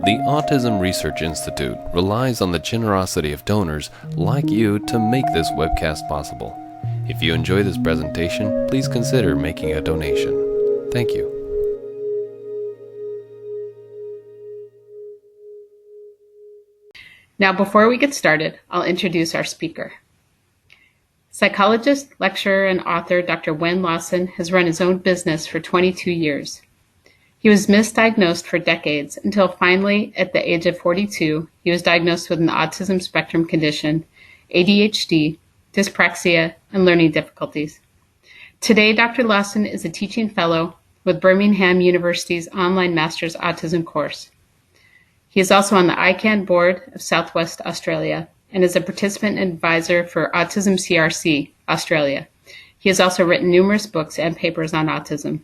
The Autism Research Institute relies on the generosity of donors like you to make this webcast possible. If you enjoy this presentation, please consider making a donation. Thank you. Now, before we get started, I'll introduce our speaker. Psychologist, lecturer, and author Dr. Wenn Lawson has run his own business for 22 years. He was misdiagnosed for decades until finally, at the age of 42, he was diagnosed with an autism spectrum condition, ADHD, dyspraxia, and learning difficulties. Today, Dr. Lawson is a teaching fellow with Birmingham University's online Master's Autism course. He is also on the ICAN board of Southwest Australia and is a participant and advisor for Autism CRC, Australia. He has also written numerous books and papers on autism.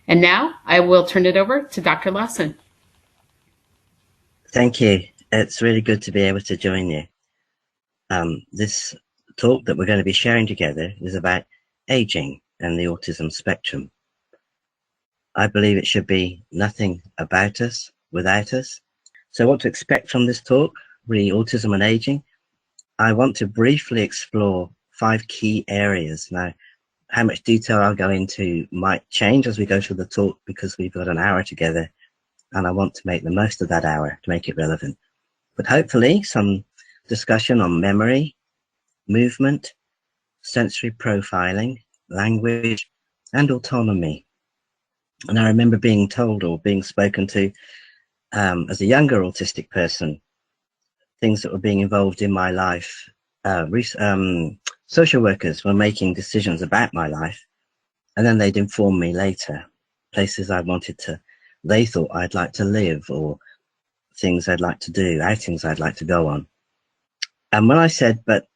And now I will turn it over to Dr. Lawson. Thank you. It's really good to be able to join you. This talk that we're going to be sharing together is about aging and the autism spectrum. I believe it should be nothing about us without us. So what to expect from this talk, really autism and aging. I want to briefly explore 5 key areas. Now, how much detail I'll go into might change as we go through the talk because we've got an hour together and I want to make the most of that hour to make it relevant. But hopefully some discussion on memory, movement, sensory profiling, language, and autonomy. And I remember being told or being spoken to as a younger autistic person, things that were being involved in my life. Social workers were making decisions about my life, and then they'd inform me later, places I wanted to, they thought I'd like to live, or things I'd like to do, outings I'd like to go on. And when I said, but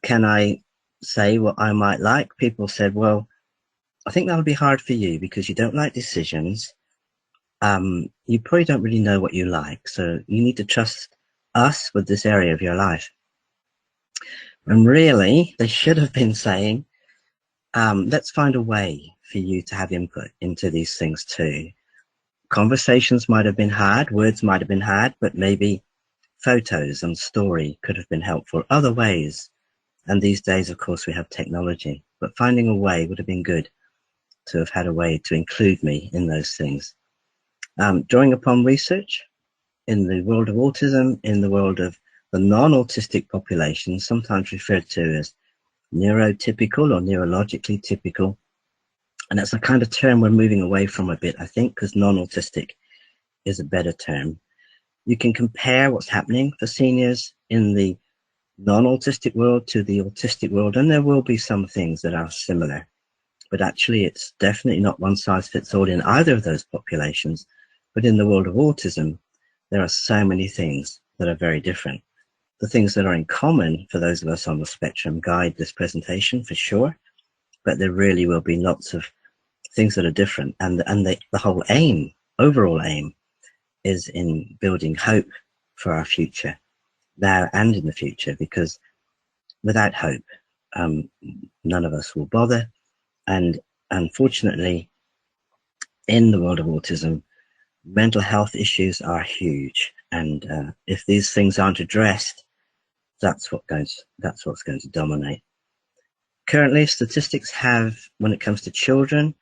can I say what I might like? People said, well, I think that'll be hard for you because you don't like decisions. You probably don't really know what you like, so you need to trust us with this area of your life. And really, they should have been saying, let's find a way for you to have input into these things too. Conversations might have been hard, words might have been hard, but maybe photos and story could have been helpful, other ways. And these days, of course, we have technology, but finding a way would have been good to have had a way to include me in those things. Drawing upon research in the world of autism, in the world of the non-autistic population, sometimes referred to as neurotypical or neurologically typical. And that's a kind of term we're moving away from a bit, I think, because non-autistic is a better term. You can compare what's happening for seniors in the non-autistic world to the autistic world, and there will be some things that are similar. But actually, it's definitely not one size fits all in either of those populations. But in the world of autism, there are so many things that are very different. The things that are in common for those of us on the spectrum guide this presentation for sure, but there really will be lots of things that are different. And the whole aim, overall aim, is in building hope for our future, now and in the future, because without hope, none of us will bother. And unfortunately, in the world of autism, mental health issues are huge. And if these things aren't addressed, that's what's going to dominate. Currently, statistics have, when it comes to children,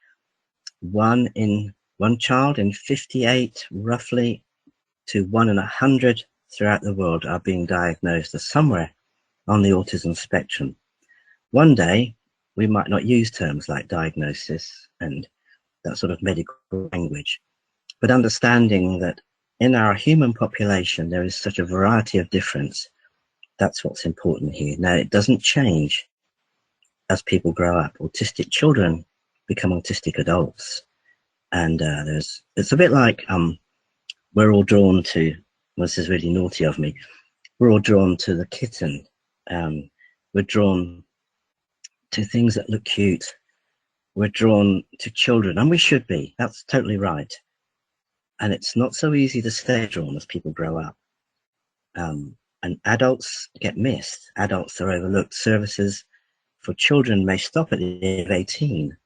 one child in 58, roughly, to 1 in 100 throughout the world are being diagnosed as somewhere on the autism spectrum. One day, we might not use terms like diagnosis and that sort of medical language, but understanding that in our human population, there is such a variety of difference. That's what's important here. Now, it doesn't change as people grow up. Autistic children become autistic adults. And it's a bit like we're all drawn to, well, this is really naughty of me, we're all drawn to the kitten. We're drawn to things that look cute. We're drawn to children, and we should be. That's totally right. And it's not so easy to stay drawn as people grow up. And adults get missed. Adults are overlooked. Services for children may stop at the age of 18.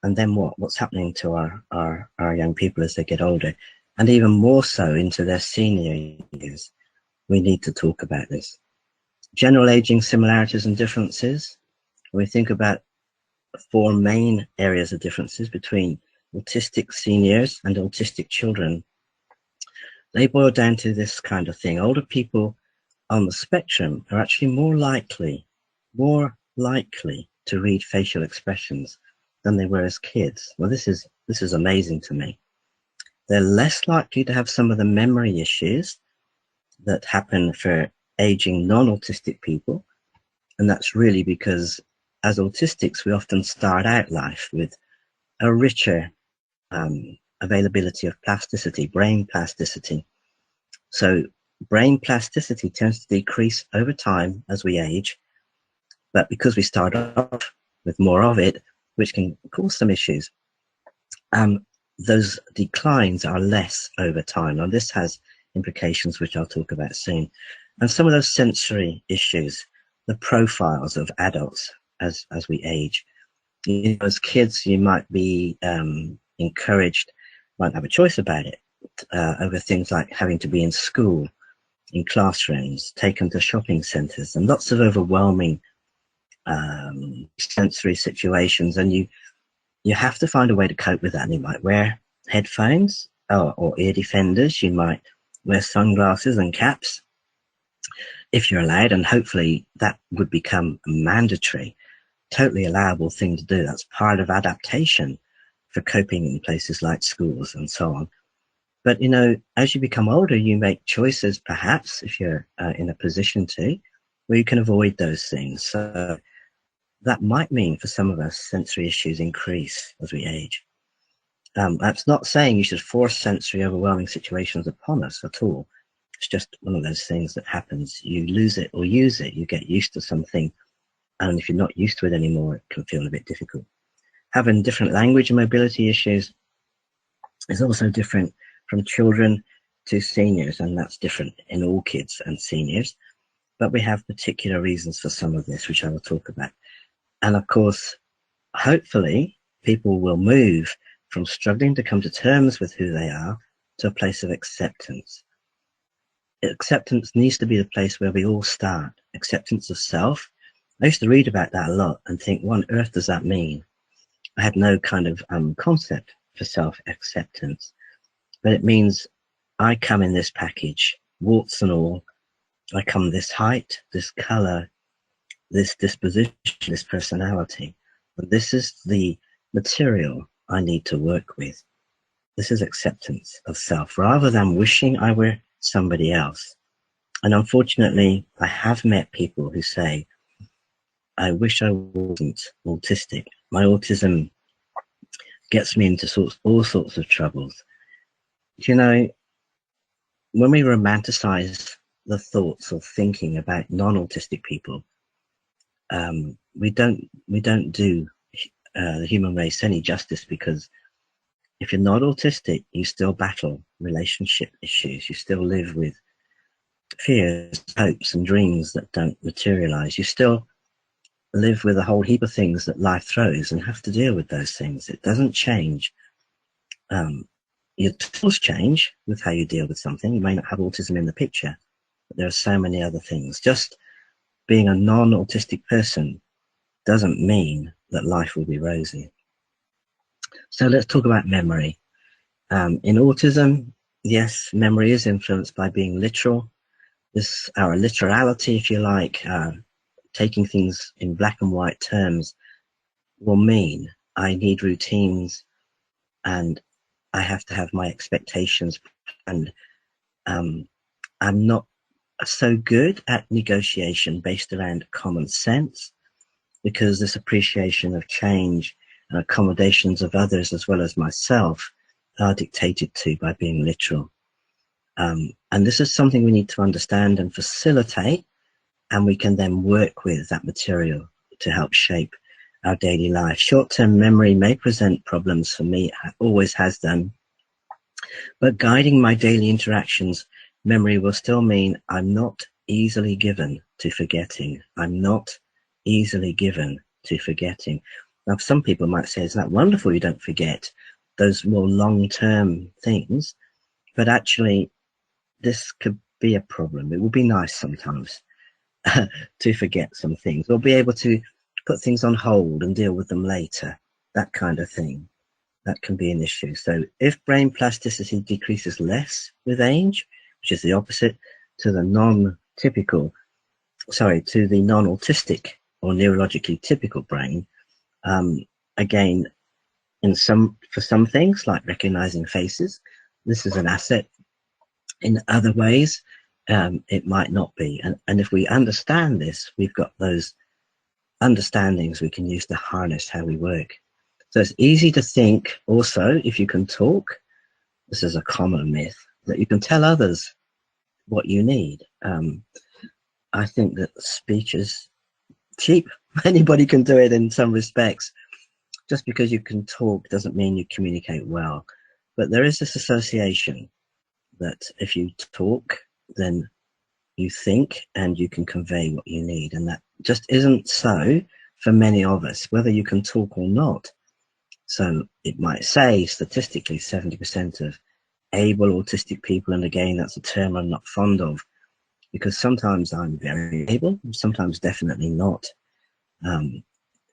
And then what? What's happening to our young people as they get older? and even more so into their senior years. We need to talk about this. General aging similarities and differences. We think about 4 main areas of differences between autistic seniors and autistic children. They boil down to this kind of thing. Older people on the spectrum are actually more likely to read facial expressions than they were as kids. Well, this is amazing to me. They're less likely to have some of the memory issues that happen for aging non-autistic people, and that's really because as autistics we often start out life with a richer availability of plasticity, brain plasticity. So brain plasticity tends to decrease over time as we age, but because we start off with more of it, which can cause some issues, those declines are less over time. And this has implications which I'll talk about soon. And some of those sensory issues, the profiles of adults as we age. You know, as kids, you might be encouraged, might have a choice about it, over things like having to be in school, in classrooms, taken to shopping centres, and lots of overwhelming sensory situations. And you have to find a way to cope with that. And you might wear headphones or ear defenders. You might wear sunglasses and caps if you're allowed, and hopefully that would become mandatory. Totally allowable thing to do. That's part of adaptation for coping in places like schools and so on. But, you know, as you become older, you make choices, perhaps, if you're in a position to, where you can avoid those things. So that might mean for some of us sensory issues increase as we age. That's not saying you should force sensory overwhelming situations upon us at all. It's just one of those things that happens. You lose it or use it. You get used to something, and if you're not used to it anymore, it can feel a bit difficult. Having different language and mobility issues is also different from children to seniors, and that's different in all kids and seniors. But we have particular reasons for some of this, which I will talk about. And of course, hopefully, people will move from struggling to come to terms with who they are to a place of acceptance. Acceptance needs to be the place where we all start. Acceptance of self. I used to read about that a lot and think, what on earth does that mean? I had no kind of concept for self-acceptance. But it means I come in this package, warts and all. I come this height, this color, this disposition, this personality. And this is the material I need to work with. This is acceptance of self, rather than wishing I were somebody else. And unfortunately, I have met people who say, I wish I wasn't autistic. My autism gets me into all sorts of troubles. You know, when we romanticize the thoughts or thinking about non-autistic people, we don't do the human race any justice, because if you're not autistic, you still battle relationship issues. You still live with fears, hopes, and dreams that don't materialize. You still live with a whole heap of things that life throws and have to deal with those things. It doesn't change. Your tools change with how you deal with something. You may not have autism in the picture, but there are so many other things. Just being a non-autistic person doesn't mean that life will be rosy. So let's talk about memory. In autism, yes, memory is influenced by being literal. Our literality, if you like, taking things in black and white terms, will mean I need routines and I have to have my expectations. And I'm not so good at negotiation based around common sense, because this appreciation of change and accommodations of others as well as myself are dictated to by being literal. And this is something we need to understand and facilitate, and we can then work with that material to help shape our daily life. Short-term memory may present problems for me, it always has done, but guiding my daily interactions, memory will still mean I'm not easily given to forgetting. I'm not easily given to forgetting. Now, some people might say, isn't that wonderful you don't forget those more long-term things? but actually this could be a problem. It will be nice sometimes to forget some things, or be able to put things on hold and deal with them later, that kind of thing. That can be an issue. So if brain plasticity decreases less with age, which is the opposite to the non-autistic or neurologically typical brain, again, for some things like recognizing faces, this is an asset. In other ways, it might not be. And if we understand this, we've got those understandings we can use to harness how we work. So it's easy to think also, if you can talk, this is a common myth, that you can tell others what you need. I think that speech is cheap. Anybody can do it in some respects. Just because you can talk doesn't mean you communicate well. But there is this association that if you talk, then you think and you can convey what you need. And that just isn't so for many of us, whether you can talk or not. So it might say statistically 70% of able autistic people, and again, that's a term I'm not fond of, because sometimes I'm very able, sometimes definitely not.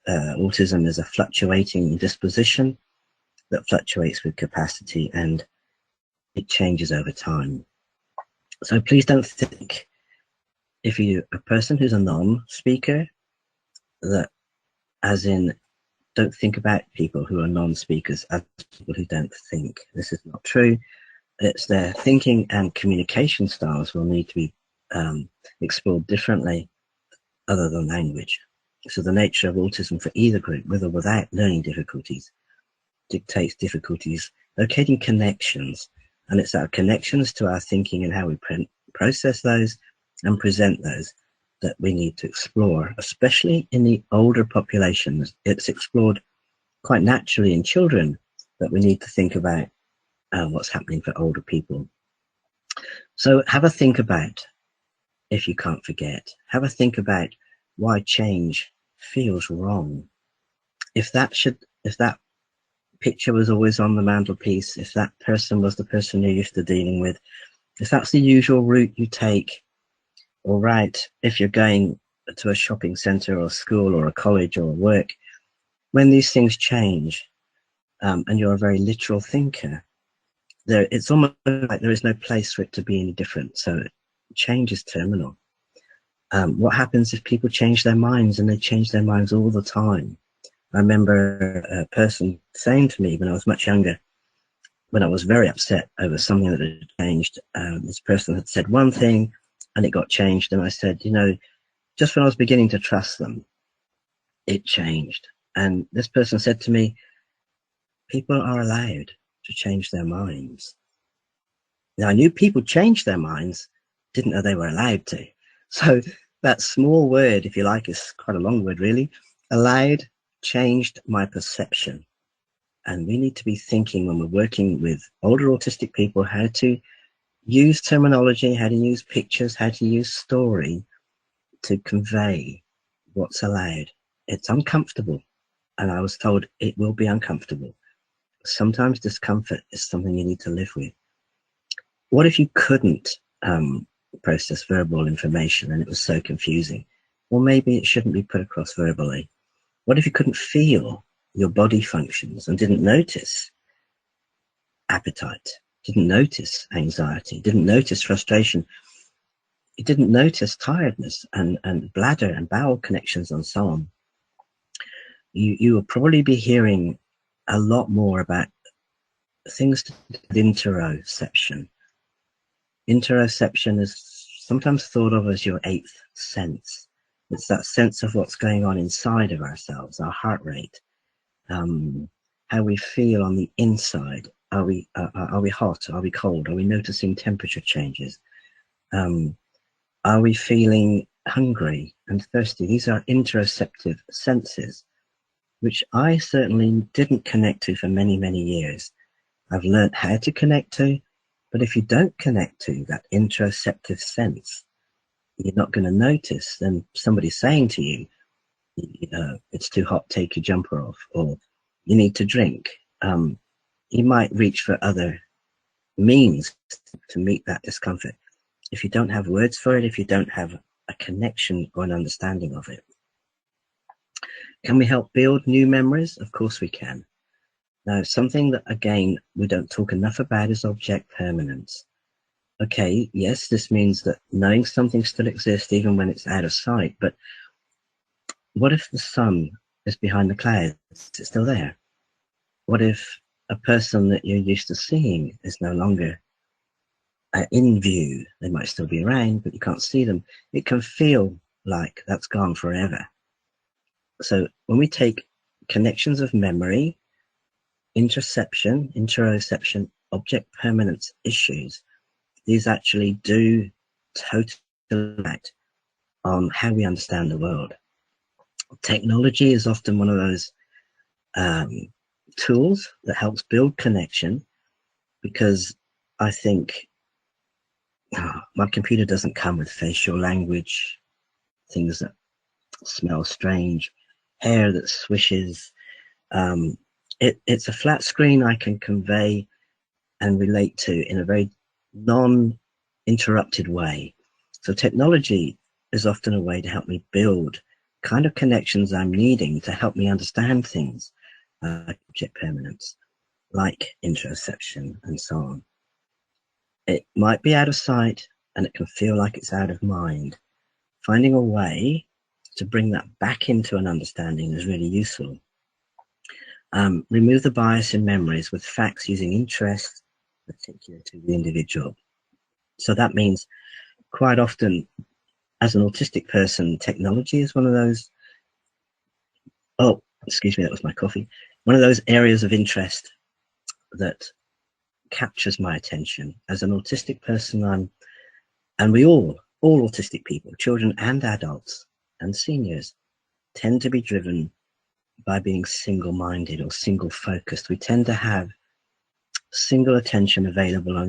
Autism is a fluctuating disposition that fluctuates with capacity, and it changes over time. So please don't think, if you're a person who's a non-speaker, that as in don't think about people who are non-speakers as people who don't think. This is not true. It's their thinking and communication styles will need to be explored differently other than language. So the nature of autism for either group, with or without learning difficulties, dictates difficulties locating connections. And it's our connections to our thinking and how we process those and present those that we need to explore, especially in the older populations. It's explored quite naturally in children, but we need to think about what's happening for older people. So have a think about, if you can't forget, have a think about why change feels wrong. If that picture was always on the mantelpiece, if that person was the person you're used to dealing with, if that's the usual route you take, all right, if you're going to a shopping center or a school or a college or a work, when these things change, and you're a very literal thinker, it's almost like there is no place for it to be any different. So change is terminal. What happens if people change their minds, and they change their minds all the time? I remember a person saying to me when I was much younger, when I was very upset over something that had changed, this person had said one thing and it got changed. And I said, you know, just when I was beginning to trust them, it changed. And this person said to me, people are allowed to change their minds. Now, I knew people changed their minds, didn't know they were allowed to. So that small word, if you like, is quite a long word, really. Allowed changed my perception. And we need to be thinking, when we're working with older autistic people, how to use terminology, how to use pictures, how to use story to convey what's allowed. It's uncomfortable. And I was told it will be uncomfortable. Sometimes discomfort is something you need to live with. What if you couldn't process verbal information and it was so confusing? Well, maybe it shouldn't be put across verbally. What if you couldn't feel your body functions and didn't notice appetite, didn't notice anxiety, didn't notice frustration, you didn't notice tiredness and bladder and bowel connections and so on? You will probably be hearing a lot more about things to do with interoception. Interoception is sometimes thought of as your eighth sense. It's that sense of what's going on inside of ourselves, our heart rate, how we feel on the inside. Are we hot? Are we cold? Are we noticing temperature changes? Are we feeling hungry and thirsty? These are interoceptive senses, which I certainly didn't connect to for many, many years. I've learned how to connect to, but if you don't connect to that interoceptive sense, you're not going to notice. Then somebody's saying to you, it's too hot, take your jumper off, or you need to drink. You might reach for other means to meet that discomfort. If you don't have words for it, if you don't have a connection or an understanding of it. Can we help build new memories? Of course we can. Now, something that, again, we don't talk enough about is object permanence. Okay, yes, this means that knowing something still exists even when it's out of sight, but what if the sun is behind the clouds? Is it still there? What if a person that you're used to seeing is no longer in view? They might still be around, but you can't see them. It can feel like that's gone forever. So when we take connections of memory, interoception, object permanence issues, these actually do totally impact on how we understand the world. Technology is often one of those tools that helps build connection, because I think my computer doesn't come with facial language, things that smell strange, hair that swishes. It's a flat screen I can convey and relate to in a very non-interrupted way. So technology is often a way to help me build kind of connections I'm needing to help me understand things like object permanence, like interoception, and so on. It might be out of sight and it can feel like it's out of mind. Finding a way to bring that back into an understanding is really useful. Remove the bias in memories with facts using interest particular to the individual. So that means quite often, as an autistic person, technology is one of those, oh, excuse me, that was my coffee, one of those areas of interest that captures my attention. As an autistic person, and we all autistic people, children and adults and seniors, tend to be driven by being single-minded or single-focused. We tend to have single attention available, and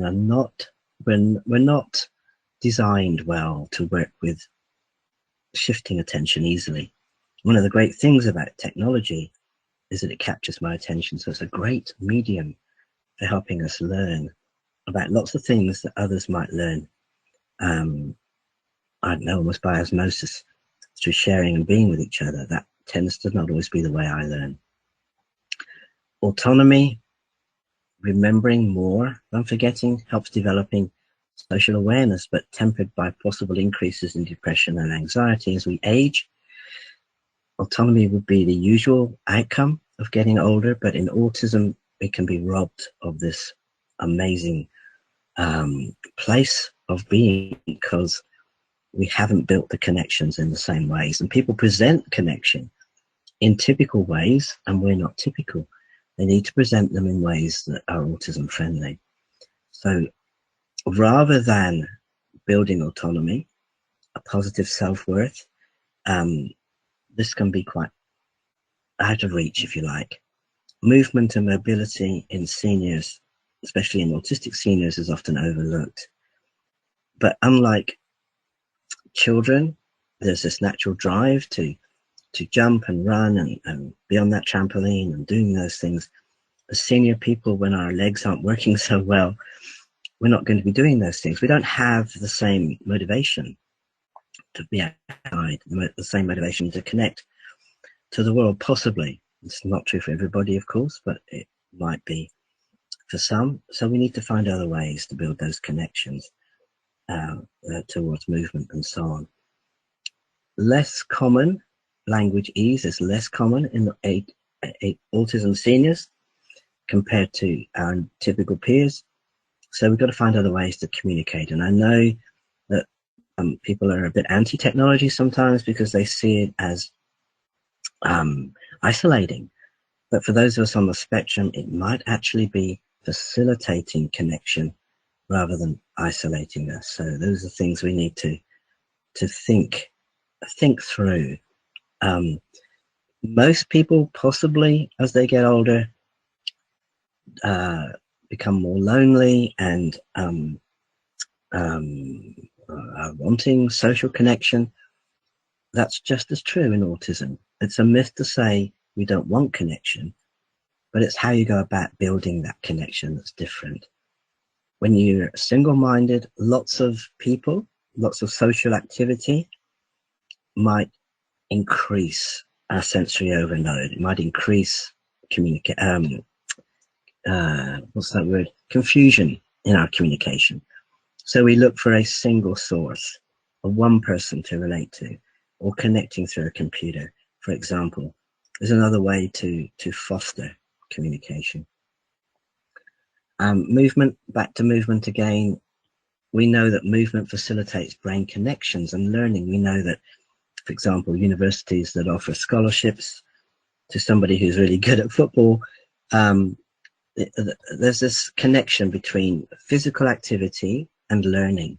we're not designed well to work with shifting attention easily. One of the great things about technology is that it captures my attention, so it's a great medium for helping us learn about lots of things that others might learn, I don't know, almost by osmosis, through sharing and being with each other. That tends to not always be the way I learn. Autonomy, remembering more than forgetting, helps developing social awareness, but tempered by possible increases in depression and anxiety as we age. Autonomy would be the usual outcome of getting older, but in autism, we can be robbed of this amazing place of being because we haven't built the connections in the same ways. And people present connection in typical ways, and we're not typical. They need to present them in ways that are autism friendly. So rather than building autonomy, a positive self-worth, this can be quite out of reach, if you like. Movement and mobility in seniors, especially in autistic seniors, is often overlooked. But unlike children, there's this natural drive to jump and run and be on that trampoline and doing those things. As senior people, when our legs aren't working so well, we're not going to be doing those things. We don't have the same motivation to be outside, the same motivation to connect to the world, possibly. It's not true for everybody, of course, but it might be for some. So we need to find other ways to build those connections towards movement and so on. Less common language ease is less common in autism seniors compared to our typical peers. So we've got to find other ways to communicate. And I know that people are a bit anti-technology sometimes because they see it as isolating. But for those of us on the spectrum, it might actually be facilitating connection rather than isolating us. So those are things we need to think through. Most people, possibly as they get older, become more lonely and are wanting social connection. That's just as true in autism. It's a myth to say we don't want connection, but it's how you go about building that connection that's different. When you're single-minded, lots of people, lots of social activity might increase our sensory overload. It might increase confusion in our communication. So we look for a single source, or one person to relate to, or connecting through a computer, for example, is another way to foster communication. Movement, back to movement again. We know that movement facilitates brain connections and learning. We know that, for example, universities that offer scholarships to somebody who's really good at football, there's this connection between physical activity and learning.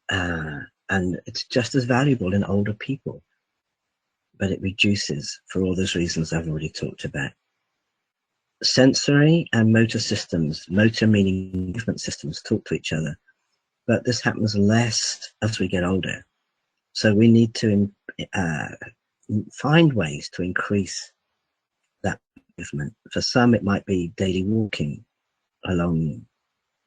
And it's just as valuable in older people, but it reduces for all those reasons I've already talked about. Sensory and motor systems, motor meaning movement systems, talk to each other, but this happens less as we get older. So we need to find ways to increase that movement. For some, it might be daily walking along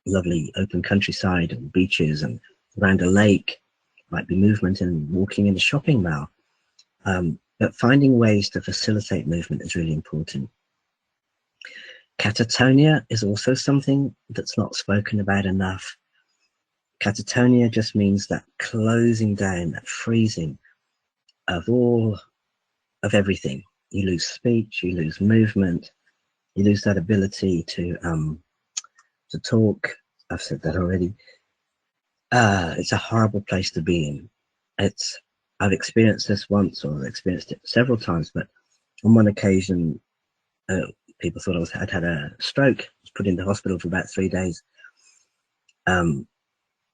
lovely open countryside and beaches and around a lake. It might be movement and walking in the shopping mall. But finding ways to facilitate movement is really important. Catatonia is also something that's not spoken about enough. Catatonia just means that closing down, that freezing of everything. You lose speech, you lose movement, you lose that ability to talk. I've said that already. It's a horrible place to be in. I've experienced this once, or I've experienced it several times, but on one occasion, people thought I'd had a stroke. I was put into hospital for about 3 days.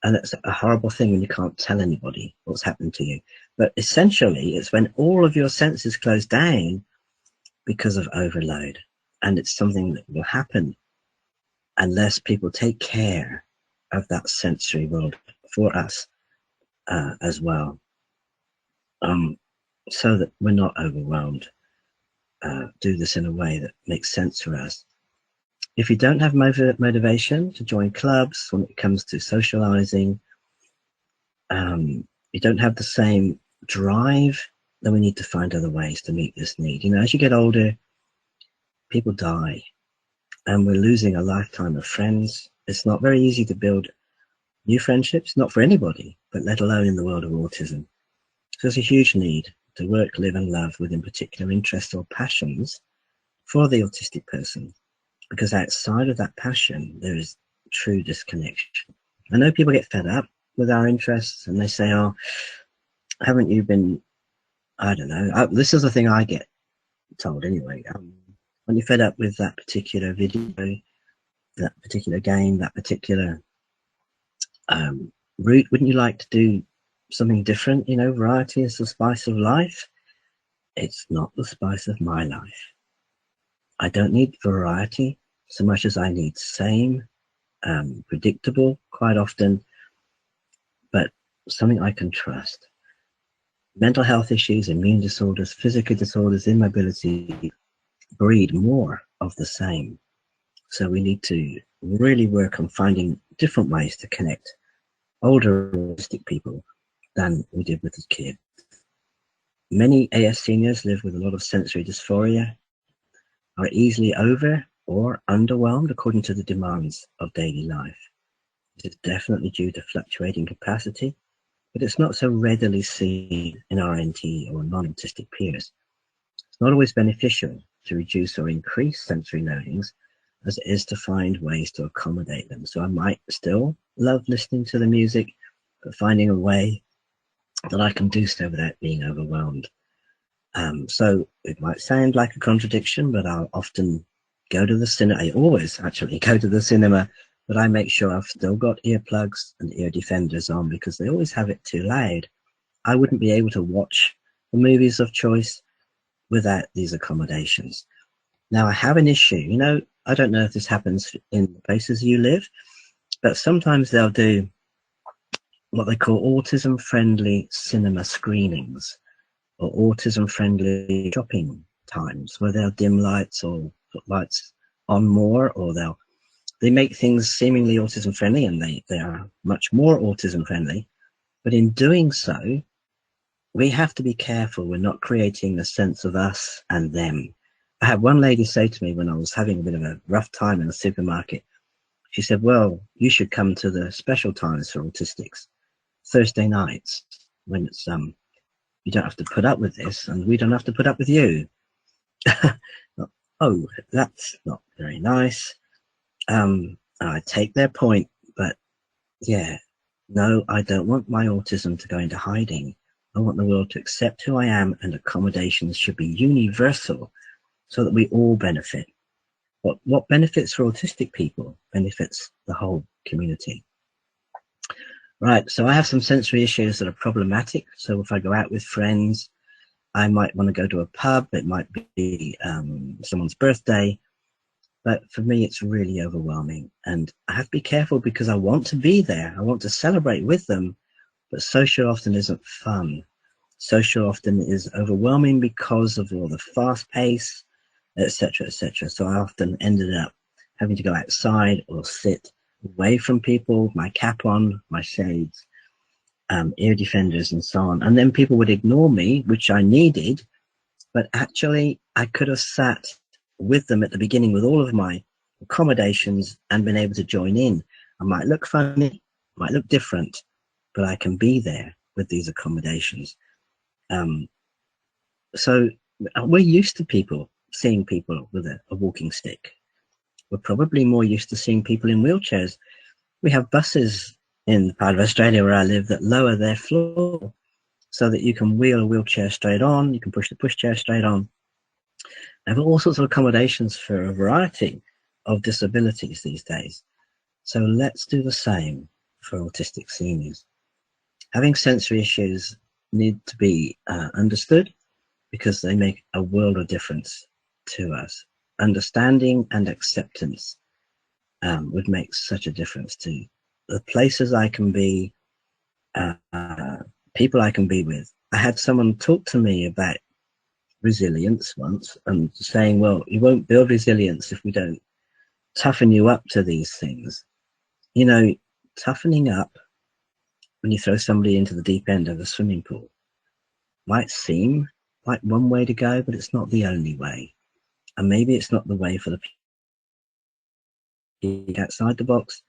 And it's a horrible thing when you can't tell anybody what's happened to you. But essentially, it's when all of your senses close down because of overload. And it's something that will happen unless people take care of that sensory world for us as well. So that we're not overwhelmed. Do this in a way that makes sense for us. If you don't have motivation to join clubs when it comes to socializing, you don't have the same drive, then we need to find other ways to meet this need. You know, as you get older, people die, and we're losing a lifetime of friends. It's not very easy to build new friendships, not for anybody, but let alone in the world of autism. So there's a huge need to work, live, and love within particular interests or passions for the autistic person. Because outside of that passion, there is true disconnection. I know people get fed up with our interests and they say, oh, haven't you been, I don't know. This is the thing I get told anyway. When you're fed up with that particular video, that particular game, that particular route, wouldn't you like to do something different? You know, variety is the spice of life. It's not the spice of my life. I don't need variety so much as I need same, predictable quite often, but something I can trust. Mental health issues, immune disorders, physical disorders, immobility breed more of the same. So we need to really work on finding different ways to connect older autistic people than we did with the kids. Many AS seniors live with a lot of sensory dysphoria, are easily over or underwhelmed according to the demands of daily life. This is definitely due to fluctuating capacity, but it's not so readily seen in RNT or non-autistic peers. It's not always beneficial to reduce or increase sensory loadings as it is to find ways to accommodate them. So I might still love listening to the music, but finding a way that I can do so without being overwhelmed. So it might sound like a contradiction, but I'll often go to the cinema. I always actually go to the cinema, but I make sure I've still got earplugs and ear defenders on because they always have it too loud. I wouldn't be able to watch the movies of choice without these accommodations. Now I have an issue, you know, I don't know if this happens in the places you live, but sometimes they'll do what they call autism-friendly cinema screenings or autism-friendly shopping times where they'll dim lights or put lights on more, or they'll they make things seemingly autism friendly, and they are much more autism friendly. But in doing so, we have to be careful we're not creating a sense of us and them. I had one lady say to me when I was having a bit of a rough time in the supermarket, she said, well, you should come to the special times for autistics, Thursday nights, when it's you don't have to put up with this and we don't have to put up with you. Oh, that's not very nice. I take their point, but yeah, no, I don't want my autism to go into hiding. I want the world to accept who I am, and accommodations should be universal so that we all benefit. What benefits for autistic people benefits the whole community. Right, so I have some sensory issues that are problematic. So if I go out with friends, I might want to go to a pub. It might be someone's birthday. But for me, it's really overwhelming. And I have to be careful because I want to be there. I want to celebrate with them. But social often isn't fun. Social often is overwhelming because of all the fast pace, etc., etc. So I often ended up having to go outside or sit away from people, my cap on, my shades, ear defenders and so on. And then people would ignore me, which I needed, but actually I could have sat with them at the beginning with all of my accommodations and been able to join in. I might look funny, might look different, but I can be there with these accommodations. So we're used to seeing people with a walking stick. We're probably more used to seeing people in wheelchairs. We have buses in the part of Australia where I live that lower their floor so that you can wheel a wheelchair straight on, you can push the pushchair straight on. I have all sorts of accommodations for a variety of disabilities these days. So let's do the same for autistic seniors. Having sensory issues need to be understood because they make a world of difference to us. Understanding and acceptance would make such a difference to the places I can be, people I can be with. I had someone talk to me about resilience once and saying, well, you won't build resilience if we don't toughen you up to these things. You know, toughening up when you throw somebody into the deep end of a swimming pool might seem like one way to go, but it's not the only way. And maybe it's not the way for the people outside the box.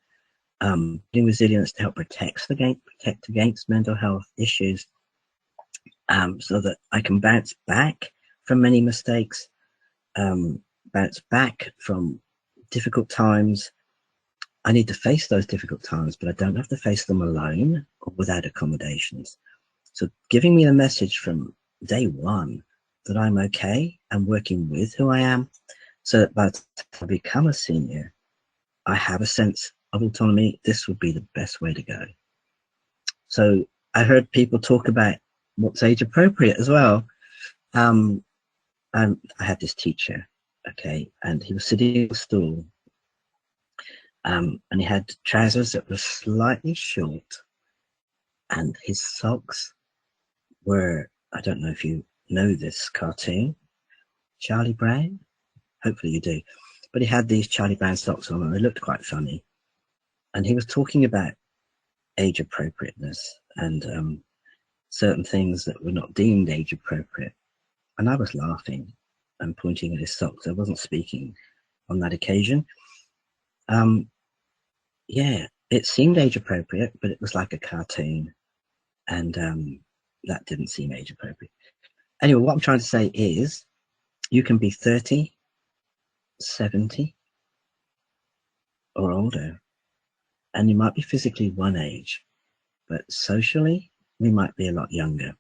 Doing resilience to help protect against mental health issues, so that I can bounce back from many mistakes, bounce back from difficult times. I need to face those difficult times, but I don't have to face them alone or without accommodations. So giving me the message from day one that I'm okay and working with who I am, so that by the time I become a senior, I have a sense of autonomy. This would be the best way to go. So I heard people talk about what's age appropriate as well. And I had this teacher, okay, and he was sitting on a stool, and he had trousers that were slightly short, and his socks were, I don't know if you know this cartoon, Charlie Brown? Hopefully you do. But he had these Charlie Brown socks on and they looked quite funny. And he was talking about age appropriateness and certain things that were not deemed age appropriate. And I was laughing and pointing at his socks. I wasn't speaking on that occasion. Yeah, it seemed age appropriate, but it was like a cartoon. And that didn't seem age appropriate. Anyway, what I'm trying to say is you can be 30, 70 or older, and you might be physically one age, but socially we might be a lot younger.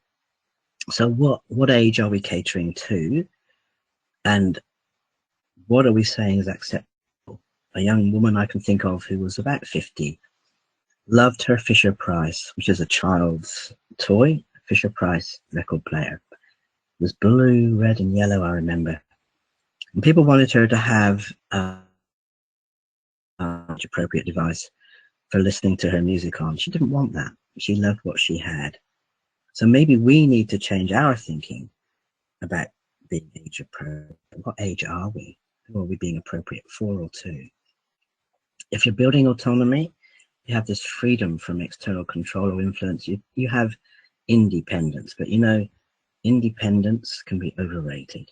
So what age are we catering to, and what are we saying is acceptable? A young woman I can think of who was about 50 loved her Fisher Price, which is a child's toy, Fisher Price record player. It was blue, red and yellow, I remember. And people wanted her to have an appropriate device for listening to her music on. She didn't want that. She loved what she had. So maybe we need to change our thinking about being age appropriate. What age are we? Who are we being appropriate for or to? If you're building autonomy, you have this freedom from external control or influence. You have independence, but you know, independence can be overrated,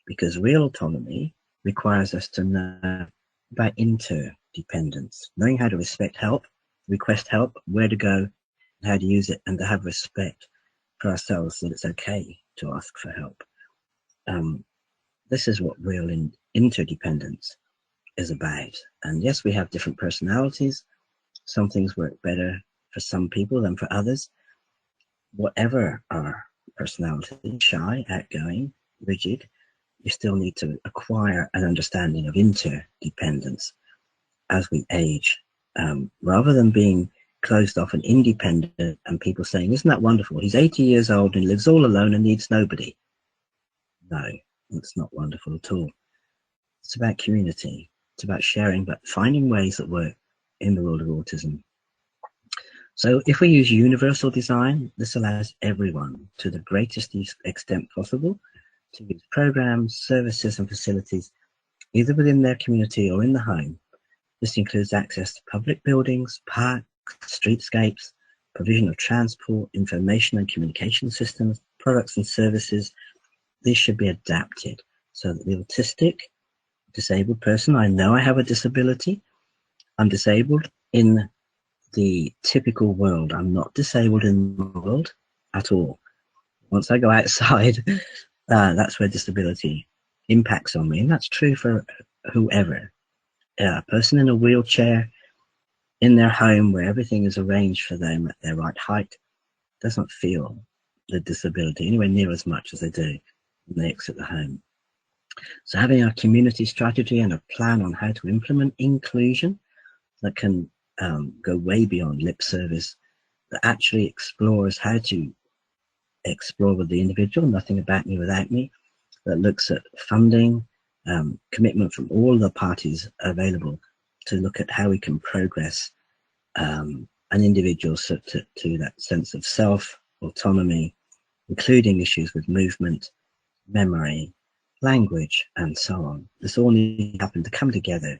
because real autonomy requires us to know about interdependence, knowing how to respect help, request help, where to go, how to use it, and to have respect for ourselves that it's okay to ask for help. This is what real interdependence is about. And yes, we have different personalities. Some things work better for some people than for others. Whatever our personality, shy, outgoing, rigid, you still need to acquire an understanding of interdependence as we age, rather than being closed off and independent and people saying, isn't that wonderful? He's 80 years old and lives all alone and needs nobody. No, it's not wonderful at all. It's about community. It's about sharing, but finding ways that work in the world of autism. So if we use universal design, this allows everyone, to the greatest extent possible, to use programs, services, and facilities, either within their community or in the home. This includes access to public buildings, parks, streetscapes, provision of transport, information and communication systems, products and services. These should be adapted so that the autistic, disabled person, I know I have a disability, I'm disabled in the typical world. I'm not disabled in the world at all. Once I go outside, that's where disability impacts on me. And that's true for whoever. A person in a wheelchair, in their home where everything is arranged for them at their right height, doesn't feel the disability anywhere near as much as they do when they exit the home. So having a community strategy and a plan on how to implement inclusion that can go way beyond lip service, that actually explores how to explore with the individual, nothing about me without me, that looks at funding, commitment from all the parties available to look at how we can progress an individual to that sense of self, autonomy, including issues with movement, memory, language, and so on. This all needs to happen to come together.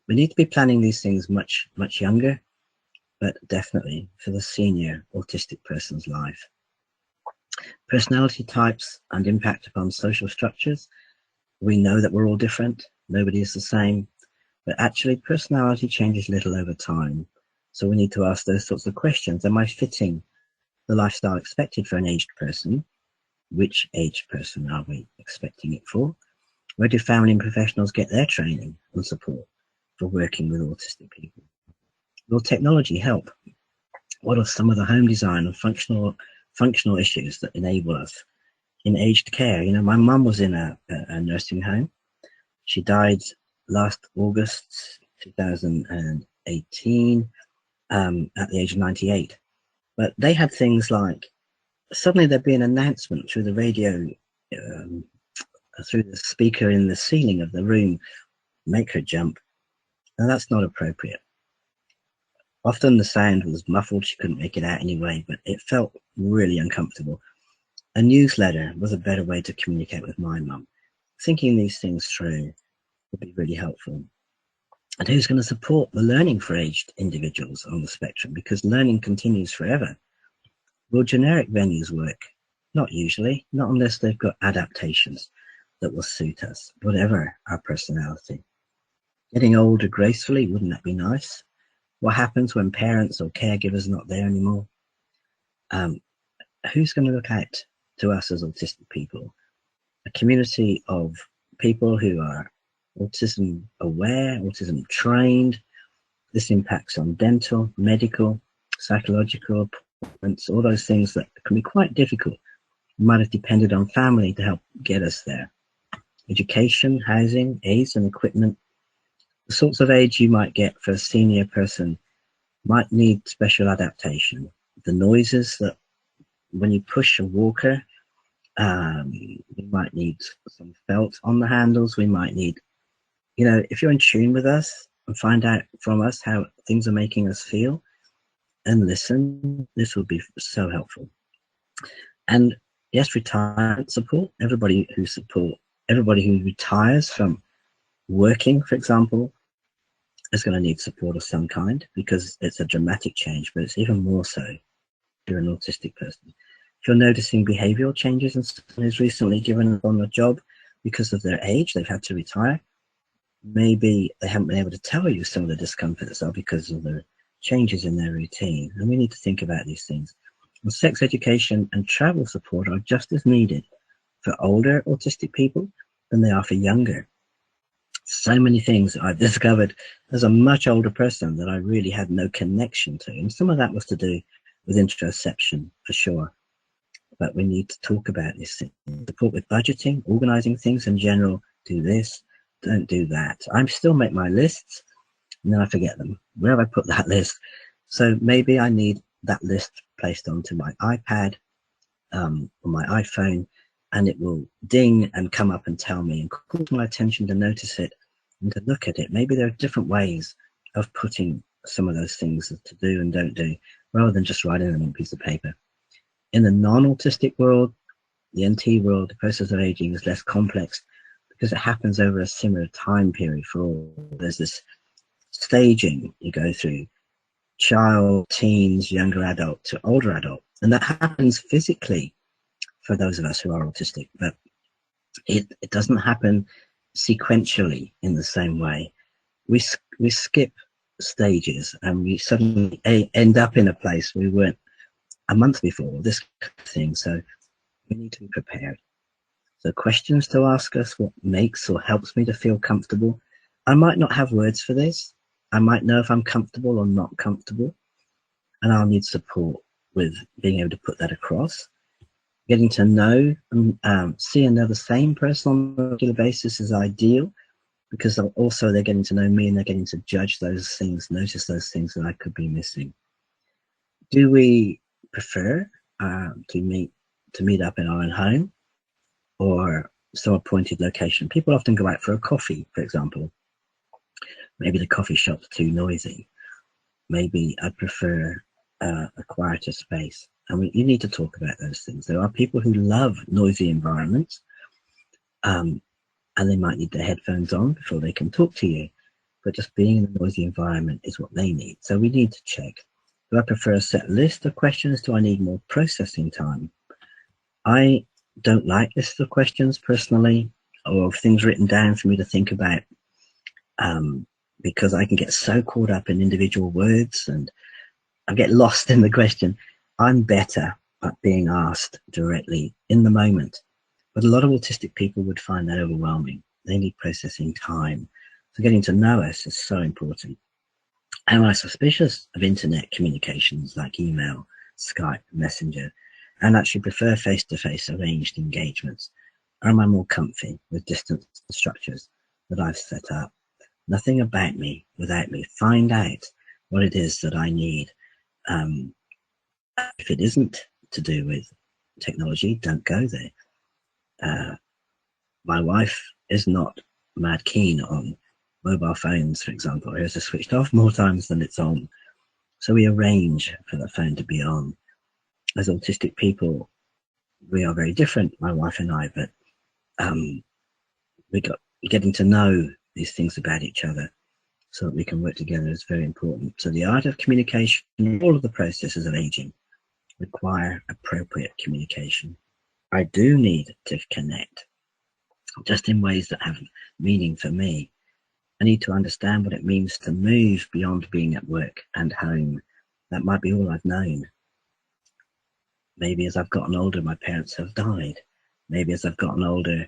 We need to be planning these things much, much younger, but definitely for the senior autistic person's life. Personality types and impact upon social structures. We know that we're all different. Nobody is the same, but actually personality changes little over time. So we need to ask those sorts of questions. Am I fitting the lifestyle expected for an aged person? Which aged person are we expecting it for? Where do family and professionals get their training and support for working with autistic people? Will technology help? What are some of the home design and functional issues that enable us in aged care? You know, my mum was in a nursing home. She died last August 2018 at the age of 98. But they had things like, suddenly there'd be an announcement through the radio, through the speaker in the ceiling of the room, make her jump. Now that's not appropriate. Often the sound was muffled, she couldn't make it out anyway, but it felt really uncomfortable. A newsletter was a better way to communicate with my mum. Thinking these things through would be really helpful. And who's going to support the learning for aged individuals on the spectrum? Because learning continues forever. Will generic venues work? Not usually, not unless they've got adaptations that will suit us, whatever our personality. Getting older gracefully, wouldn't that be nice? What happens when parents or caregivers are not there anymore? Who's going to look out to us as autistic people? A community of people who are autism aware, autism trained. This impacts on dental, medical, psychological appointments, all those things that can be quite difficult. We might have depended on family to help get us there. Education, housing, aids and equipment. The sorts of aids you might get for a senior person might need special adaptation. The noises that when you push a walker, we might need some felt on the handles. We might need, you know, if you're in tune with us and find out from us how things are making us feel and listen, this will be so helpful. And yes, retirement support. Everybody who retires from working, for example, is going to need support of some kind, because it's a dramatic change, but it's even more so if you're an autistic person. If you're noticing behavioral changes in someone who's recently given up on a job because of their age, they've had to retire, maybe they haven't been able to tell you some of the discomforts are because of the changes in their routine, and we need to think about these things. And sex education and travel support are just as needed for older autistic people than they are for younger. So many things that I've discovered as a much older person that I really had no connection to, and some of that was to do with interoception, for sure. But we need to talk about these things. Support with budgeting, organizing things in general. Do this, don't do that. I still make my lists, and then I forget them. Where have I put that list? So maybe I need that list placed onto my iPad or my iPhone, and it will ding and come up and tell me and call my attention to notice it and to look at it. Maybe there are different ways of putting some of those things to do and don't do, rather than just writing them on a piece of paper. In the non-autistic world, the NT world, the process of aging is less complex because it happens over a similar time period for all. There's this staging you go through, child, teens, younger adult to older adult, and that happens physically for those of us who are autistic, but it doesn't happen sequentially in the same way. We skip stages and we suddenly end up in a place we weren't a month before, this kind of thing. So we need to be prepared. So questions to ask us: what makes or helps me to feel comfortable? I might not have words for this. I might know if I'm comfortable or not comfortable, and I'll need support with being able to put that across. Getting to know and see another same person on a regular basis is ideal, because also they're getting to know me and they're getting to judge those things, notice those things that I could be missing. Do we prefer to meet up in our own home or some appointed location? People often go out for a coffee, for example. Maybe the coffee shop's too noisy. Maybe I prefer a quieter space. And you need to talk about those things. There are people who love noisy environments, and they might need their headphones on before they can talk to you. But just being in a noisy environment is what they need. So we need to check. Do I prefer a set list of questions? Do I need more processing time? I don't like lists of questions personally, or things written down for me to think about, because I can get so caught up in individual words and I get lost in the question. I'm better at being asked directly in the moment, but a lot of autistic people would find that overwhelming. They need processing time. So getting to know us is so important. Am I suspicious of internet communications like email, Skype, Messenger, and actually prefer face-to-face arranged engagements? Or am I more comfy with distance structures that I've set up? Nothing about me without me. Find out what it is that I need. If it isn't to do with technology, don't go there. My wife is not mad keen on mobile phones, for example. Hers is switched off more times than it's on. So we arrange for the phone to be on. As autistic people, we are very different, my wife and I, but getting to know these things about each other so that we can work together is very important. So the art of communication, all of the processes of aging require appropriate communication. I do need to connect, just in ways that have meaning for me. I need to understand what it means to move beyond being at work and home. That might be all I've known. Maybe as I've gotten older, my parents have died. Maybe as I've gotten older,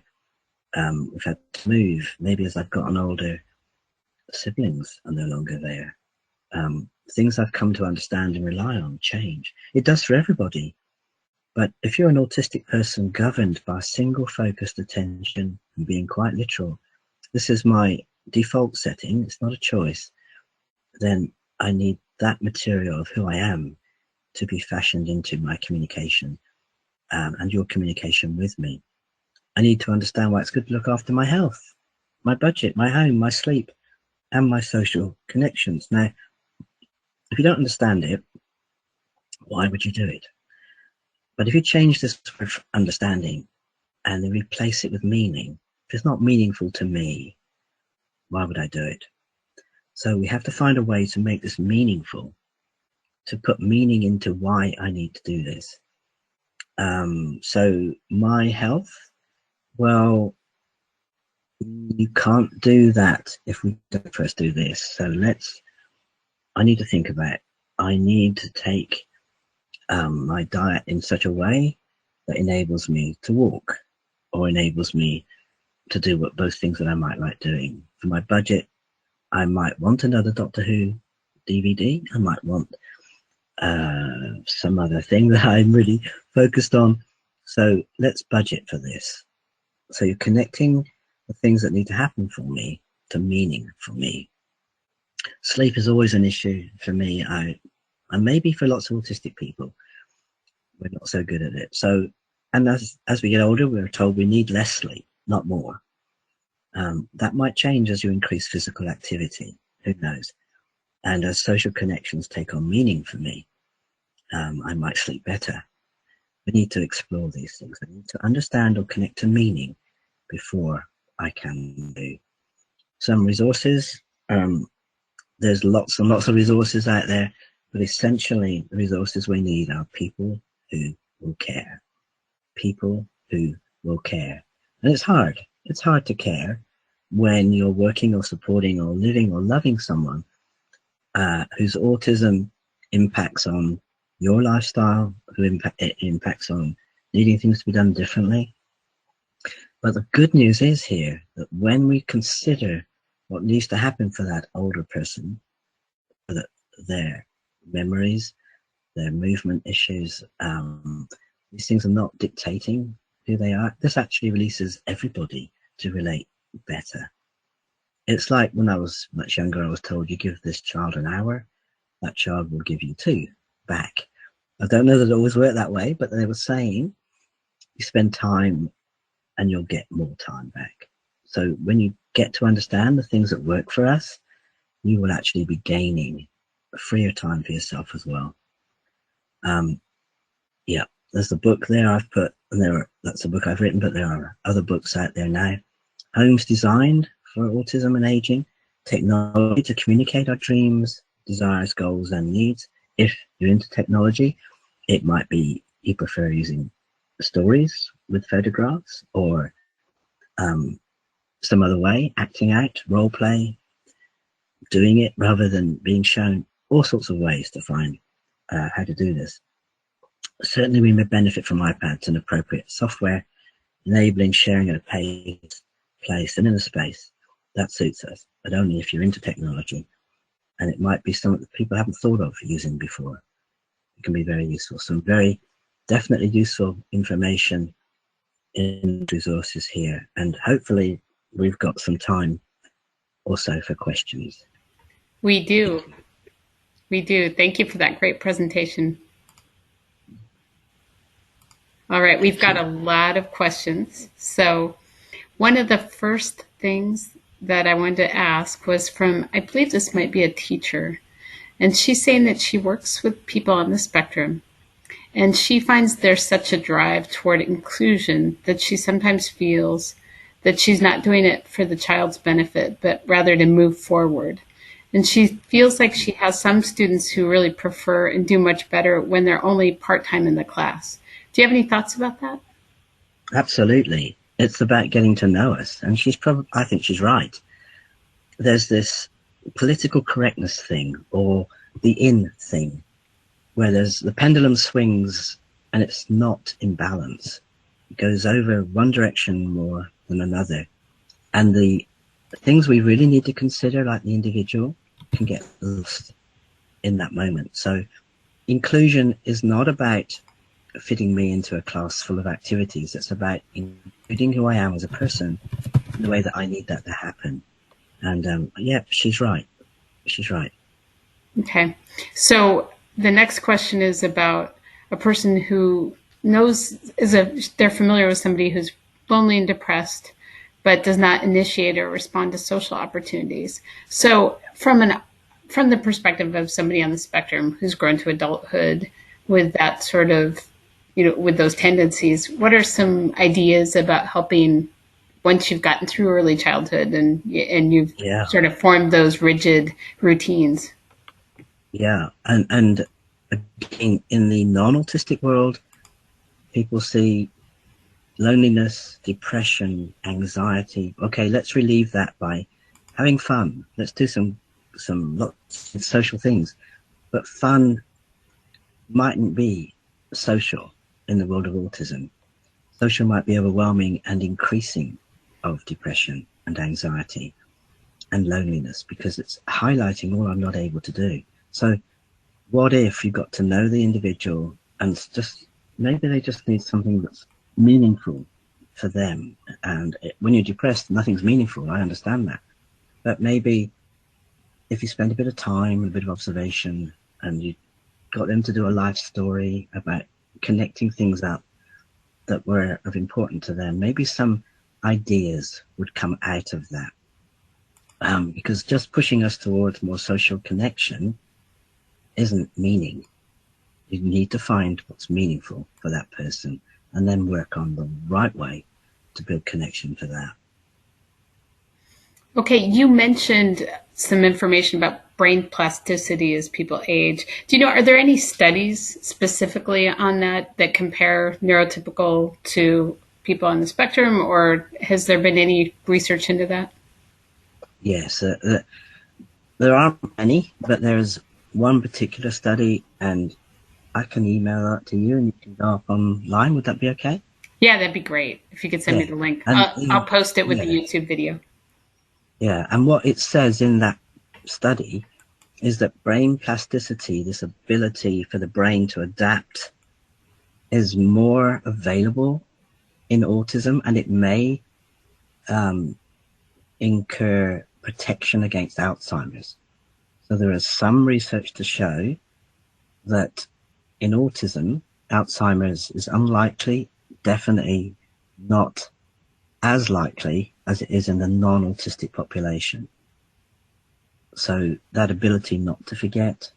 we've had to move. Maybe as I've gotten older, siblings are no longer there. Things I've come to understand and rely on change. It does for everybody. But if you're an autistic person governed by single focused attention and being quite literal, this is my default setting, it's not a choice, then I need that material of who I am to be fashioned into my communication and your communication with me. I need to understand why it's good to look after my health, my budget, my home, my sleep, and my social connections. Now, if you don't understand it, why would you do it? But if you change this understanding and then replace it with meaning, if it's not meaningful to me, why would I do it? So we have to find a way to make this meaningful, to put meaning into why I need to do this. So my health, well, you can't do that if we don't first do this. So I need to think about it. I need to take my diet in such a way that enables me to walk, or enables me to do both things that I might like doing. For my budget, I might want another Doctor Who DVD. I might want some other thing that I'm really focused on. So let's budget for this. So you're connecting the things that need to happen for me to meaning for me. Sleep is always an issue for me. And maybe for lots of autistic people, we're not so good at it. So, and as we get older, we're told we need less sleep, not more. That might change as you increase physical activity. Who knows? And as social connections take on meaning for me, I might sleep better. We need to explore these things. I need to understand or connect to meaning before I can do. Some resources, there's lots and lots of resources out there, but essentially the resources we need are people who will care. People who will care. And it's hard. It's hard to care when you're working or supporting or living or loving someone whose autism impacts on your lifestyle, it impacts on needing things to be done differently. But the good news is here that when we consider what needs to happen for that older person, that their memories, their movement issues, these things are not dictating who they are. This actually releases everybody to relate better. It's like when I was much younger, I was told, you give this child an hour, that child will give you 2 back. I don't know that it always worked that way, but they were saying you spend time and you'll get more time back. So when you get to understand the things that work for us, you will actually be gaining a freer time for yourself as well. Yeah, there's the book there I've put, and that's a book I've written, but there are other books out there now. Homes Designed for Autism and Aging, Technology to Communicate Our Dreams, Desires, Goals and Needs. If you're into technology, it might be you prefer using stories with photographs, or some other way, acting out, role play, doing it rather than being shown, all sorts of ways to find how to do this. Certainly we may benefit from iPads and appropriate software, enabling sharing at a pace, place and in a space that suits us, but only if you're into technology. And it might be something that people haven't thought of using before. It can be very useful. Some very definitely useful information in resources here. And hopefully we've got some time also for questions. We do. We do. Thank you for that great presentation. All right, we've got a lot of questions. So one of the first things that I wanted to ask was from, I believe this might be a teacher, and she's saying that she works with people on the spectrum, and she finds there's such a drive toward inclusion that she sometimes feels that she's not doing it for the child's benefit, but rather to move forward. And she feels like she has some students who really prefer and do much better when they're only part-time in the class. Do you have any thoughts about that? Absolutely. It's about getting to know us. And I think she's right. There's this political correctness thing, or the in thing, where the pendulum swings and it's not in balance. It goes over one direction more than another. And the things we really need to consider, like the individual, can get lost in that moment. So inclusion is not about fitting me into a class full of activities. It's about including who I am as a person in the way that I need that to happen. And yeah, she's right. She's right. Okay. So the next question is about a person who they're familiar with somebody who's lonely and depressed, but does not initiate or respond to social opportunities. So from the perspective of somebody on the spectrum who's grown to adulthood with that sort of, with those tendencies, what are some ideas about helping once you've gotten through early childhood and you've Yeah. sort of formed those rigid routines. Yeah. And again, in the non-autistic world, people see loneliness, depression, anxiety. Okay, let's relieve that by having fun. Let's do some lots of social things. But fun mightn't be social in the world of autism. Social might be overwhelming and increasing of depression and anxiety and loneliness, because it's highlighting all I'm not able to do. So what if you got to know the individual and just maybe they just need something that's meaningful for them. And when you're depressed, nothing's meaningful. I understand that. But maybe if you spend a bit of time, a bit of observation, and you got them to do a life story about connecting things up that were of importance to them, maybe some ideas would come out of that. Because just pushing us towards more social connection isn't meaning. You need to find what's meaningful for that person and then work on the right way to build connection for that. Okay, you mentioned some information about brain plasticity as people age. Do you know, are there any studies specifically on that compare neurotypical to people on the spectrum, or has there been any research into that? Yes, there aren't many, but there's one particular study, and I can email that to you and you can go up online. Would that be okay? Yeah, that'd be great. If you could send me the link. And, I'll post it with the YouTube video. Yeah, and what it says in that study is that brain plasticity, this ability for the brain to adapt, is more available in autism, and it may incur protection against Alzheimer's. So there is some research to show that in autism, Alzheimer's is unlikely, definitely not as likely as it is in the non-autistic population. So that ability not to forget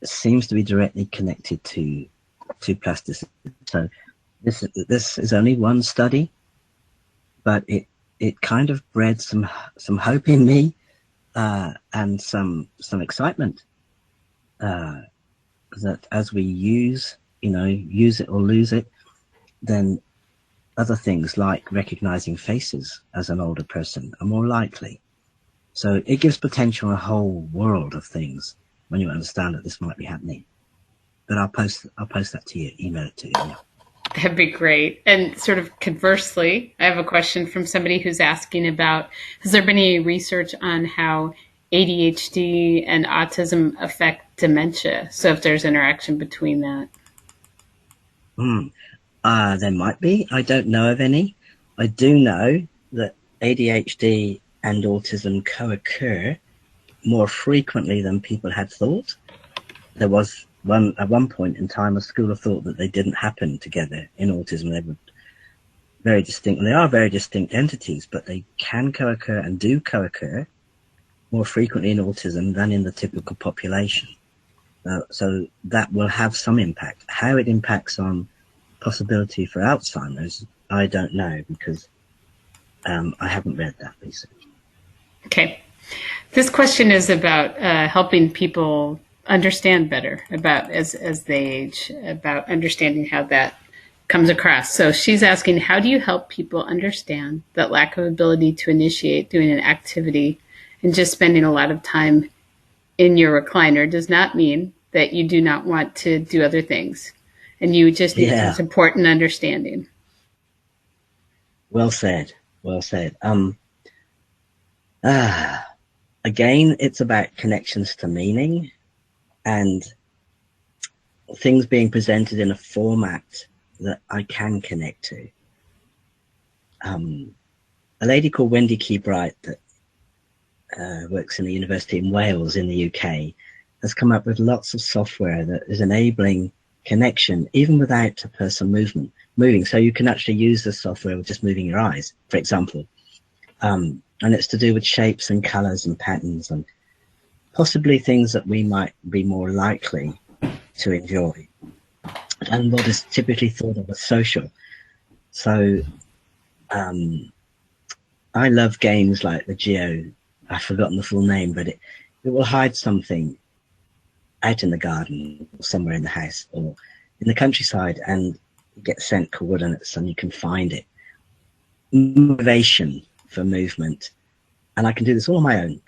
seems to be directly connected to plasticity. So this is only one study, but it kind of bred some hope in me and some excitement that as we use it or lose it, then other things like recognizing faces as an older person are more likely. So it gives potential a whole world of things when you understand that this might be happening. But I'll post that to you, email it to you. Yeah. That'd be great. And sort of conversely, I have a question from somebody who's asking about, has there been any research on how ADHD and autism affect dementia? So if there's interaction between that. There might be. I don't know of any. I do know that ADHD and autism co-occur more frequently than people had thought. There was at one point in time, a school of thought that they didn't happen together in autism. They were very distinct. They are very distinct entities, but they can co-occur and do co-occur more frequently in autism than in the typical population. So that will have some impact. How it impacts on possibility for Alzheimer's, I don't know, because I haven't read that research. Okay. This question is about helping people understand better about as they age, about understanding how that comes across. So she's asking, how do you help people understand that lack of ability to initiate doing an activity and just spending a lot of time in your recliner does not mean that you do not want to do other things, and you just need some support and understanding? Well said. Well said. Again, it's about connections to meaning and things being presented in a format that I can connect to. A lady called Wendy Keybright that works in the University in Wales in the UK has come up with lots of software that is enabling connection even without a person moving. So you can actually use the software with just moving your eyes, for example. And it's to do with shapes and colors and patterns and possibly things that we might be more likely to enjoy and what is typically thought of as social. So I love games like the Geo. I've forgotten the full name, but it will hide something out in the garden or somewhere in the house or in the countryside, and you get sent coordinates and you can find it. Motivation for movement, and I can do this all on my own.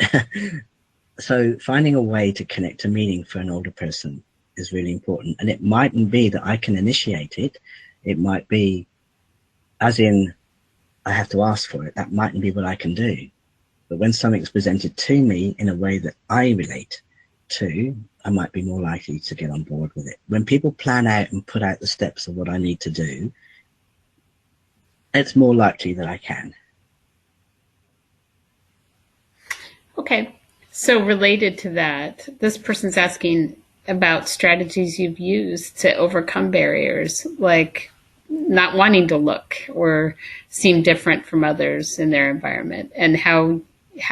So finding a way to connect to meaning for an older person is really important, and it mightn't be that I can initiate it. It might be, as in, I have to ask for it. That mightn't be what I can do. But when something's presented to me in a way that I relate to, I might be more likely to get on board with it. When people plan out and put out the steps of what I need to do, it's more likely that I can. Okay. So related to that, this person's asking about strategies you've used to overcome barriers, like not wanting to look or seem different from others in their environment, and how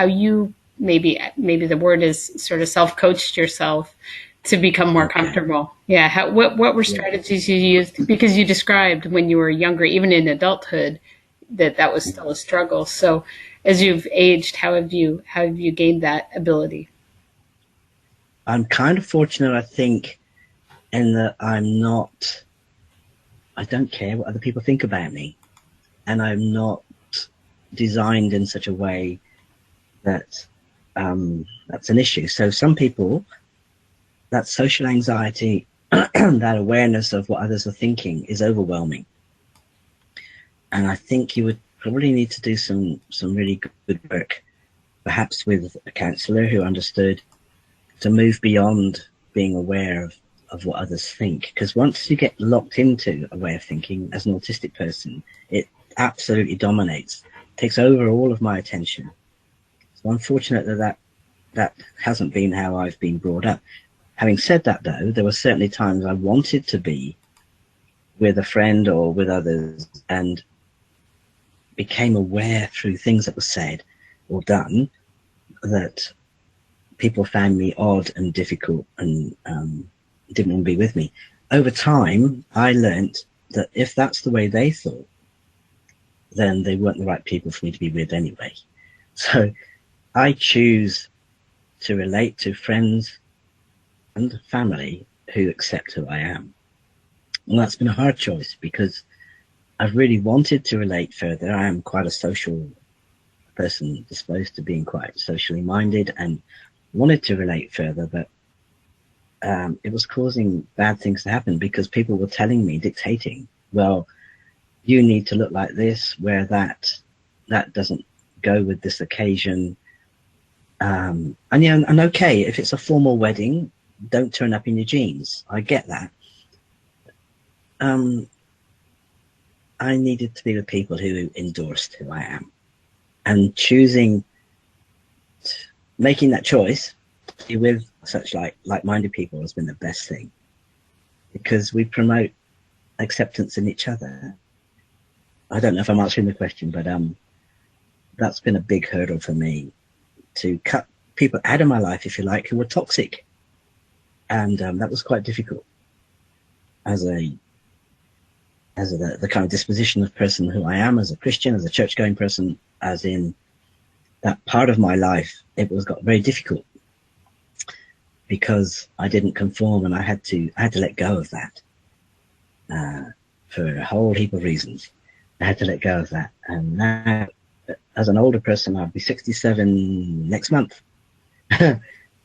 you maybe the word is sort of self-coached yourself to become more comfortable. Yeah. What were strategies you used? Because you described when you were younger, even in adulthood, that was still a struggle. So as you've aged, how have you gained that ability? I'm kind of fortunate, I think, in that I don't care what other people think about me, and I'm not designed in such a way that that's an issue. So some people, that social anxiety, that awareness of what others are thinking is overwhelming. And I think you would probably need to do some really good work, perhaps with a counsellor who understood, to move beyond being aware of what others think. Because once you get locked into a way of thinking as an autistic person, it absolutely dominates, takes over all of my attention. So I'm fortunate that hasn't been how I've been brought up. Having said that, though, there were certainly times I wanted to be with a friend or with others, and became aware through things that were said or done that people found me odd and difficult and didn't want to be with me. Over time, I learnt that if that's the way they thought, then they weren't the right people for me to be with anyway. So I choose to relate to friends and family who accept who I am. And that's been a hard choice, because I've really wanted to relate further. I am quite a social person, disposed to being quite socially minded, and wanted to relate further, but it was causing bad things to happen because people were telling me, dictating, well, you need to look like this, where that doesn't go with this occasion. And okay, if it's a formal wedding, don't turn up in your jeans. I get that. I needed to be with people who endorsed who I am, and making that choice to be with such like-minded people has been the best thing, because we promote acceptance in each other. I don't know if I'm answering the question, but that's been a big hurdle for me, to cut people out of my life, if you like, who were toxic, and that was quite difficult as the kind of disposition of person who I am, as a Christian, as a church-going person, as in that part of my life. It got very difficult because I didn't conform, and I had to let go of that for a whole heap of reasons. I had to let go of that, and now, as an older person, I'll be 67 next month.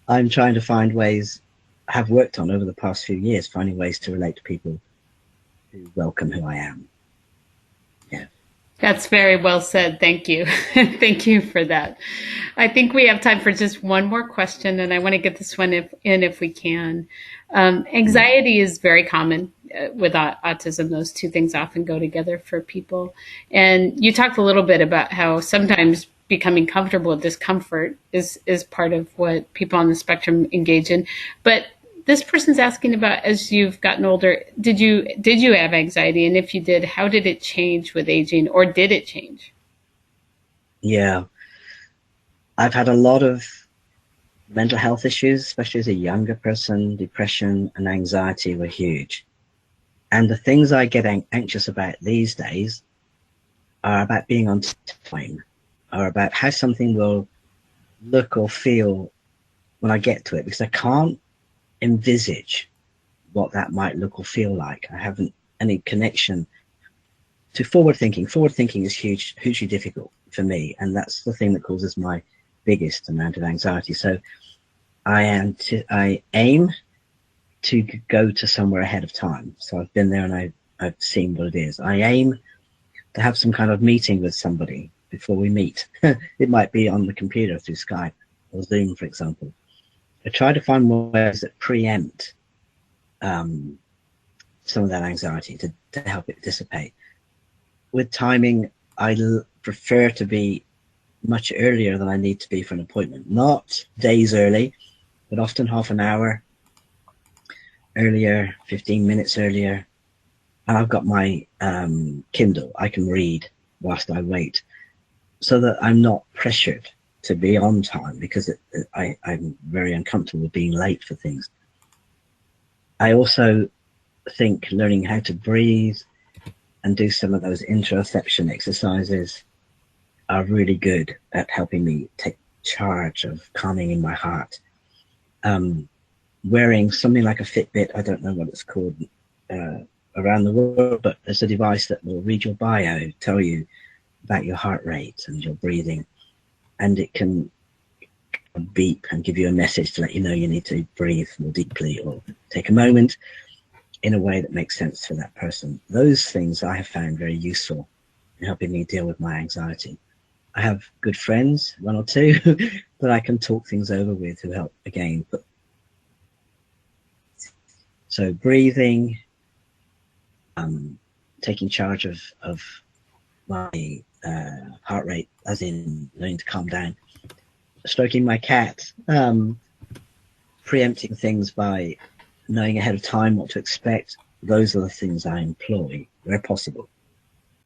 I'm trying to find ways, have worked on over the past few years, finding ways to relate to people who welcome who I am. Yeah. That's very well said. Thank you. Thank you for that. I think we have time for just one more question, and I want to get this one in if we can. Anxiety is very common with autism. Those two things often go together for people. And you talked a little bit about how sometimes becoming comfortable with discomfort is part of what people on the spectrum engage in. But this person's asking about, as you've gotten older, did you have anxiety? And if you did, how did it change with aging, or did it change? Yeah. I've had a lot of mental health issues, especially as a younger person. Depression and anxiety were huge. And the things I get anxious about these days are about being on time, are about how something will look or feel when I get to it, because I can't envisage what that might look or feel like. I haven't any connection to forward thinking. Forward thinking is hugely difficult for me, and that's the thing that causes my biggest amount of anxiety. So I aim to go to somewhere ahead of time. So I've been there and I've seen what it is. I aim to have some kind of meeting with somebody before we meet. It might be on the computer through Skype or Zoom, for example. I try to find ways that preempt some of that anxiety to help it dissipate. With timing, I prefer to be much earlier than I need to be for an appointment. Not days early, but often half an hour earlier, 15 minutes earlier. And I've got my Kindle. I can read whilst I wait, so that I'm not pressured to be on time, because I'm very uncomfortable with being late for things. I also think learning how to breathe and do some of those interoception exercises are really good at helping me take charge of calming in my heart. Wearing something like a Fitbit, I don't know what it's called around the world, but there's a device that will read your bio, tell you about your heart rate and your breathing, and it can beep and give you a message to let you know you need to breathe more deeply or take a moment in a way that makes sense for that person. Those things I have found very useful in helping me deal with my anxiety. I have good friends, one or two, that I can talk things over with, who help again. So breathing, taking charge of my heart rate, as in learning to calm down, stroking my cat, preempting things by knowing ahead of time what to expect. Those are the things I employ where possible.